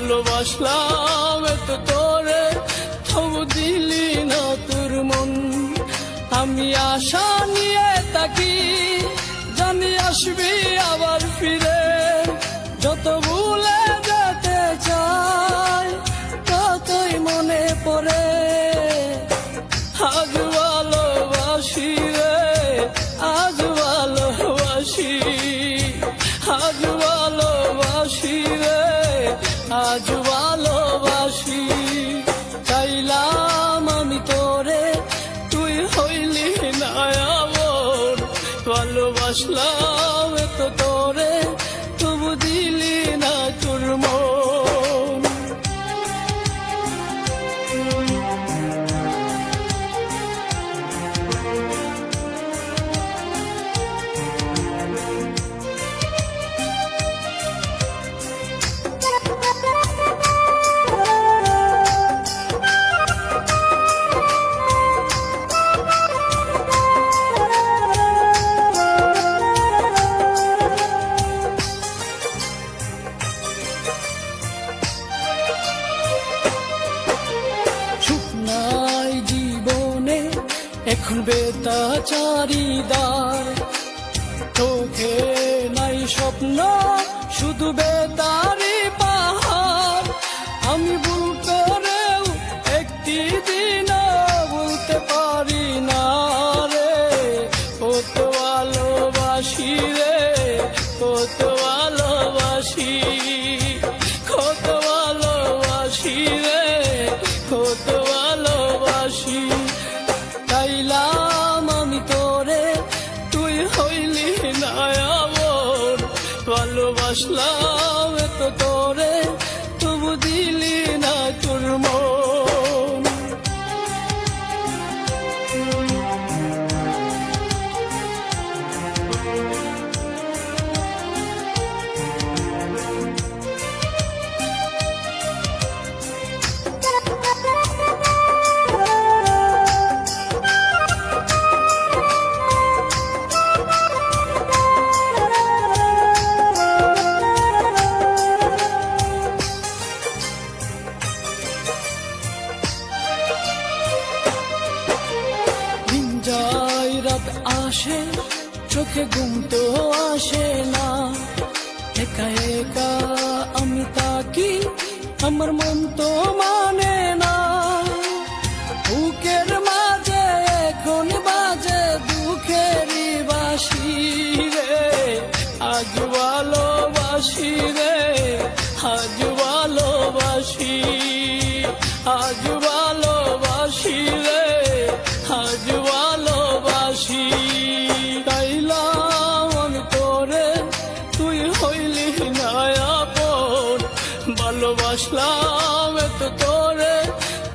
ভালোবাসলাম এত তোরে, তবু দিলি না তোর মন। আমি আশা নিয়ে থাকি, জানি আসবি আবার ফিরে। যত ভুলে যেতে চাই, ততই মনে পড়ে। আজ ভালোবাসি রে, আজ ভালোবাসি, আজ ভালোবাসি রে, আজ ভালোবাসি। চাইলাম আমি তোরে, তুই হইলি না আমার। ভালোবাসলাম এত তোরে, তবু দিলি না তোর মন। নাই জীবনে এখন বেতাচারিদার, চোখে নাই স্বপ্ন, শুধু বেতারি পাহাড়। আমি ভুল করেও একটি দিন বলতে পারি না রে, কত ভালোবাসি রে, কত ভালোবাসি, কত ভালোবাসি রে, কত ভালোবাসি। চাইলাম আমি তোরে, তুই হইলি না আমার। ভালোবাসলাম এত তোরে, তবু দিলি না তোর মন। রাত আসে, চোখে ঘুম তো আসে না। একা একা আমি তাকি, আমার মন তো মানে না। বুকের মাঝে এখন বাজে দুঃখেরই বাঁশি রে। আজ ভালোবাসি রে, আজ ভালোবাসি, আজ ভালোবাসি রে, আজ ভালোবাসি। চাইলাম আমি তোরে, তুই হইলি না আপন। ভালোবাসলাম এত তোরে,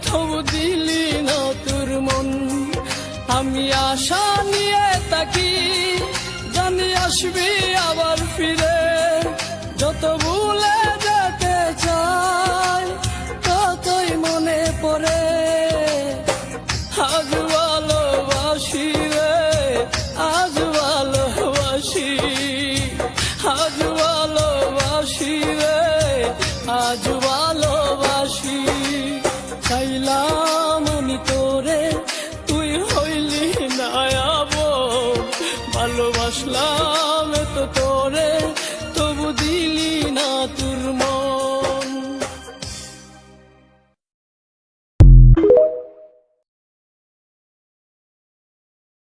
তবু দিলি না তোর মন। আমি আশা নিয়ে থাকি, জানি আসবি আবার ফিরে। যত ভুলে যেতে চাই, ততই মনে পড়ে। আজ ভালোবাসি রে, আজ ভালোবাসি, আজ ভালোবাসি রে, আজ ভালোবাসি। চাইলাম আমি তোরে, তুই হইলি না আপন। ভালোবাসলাম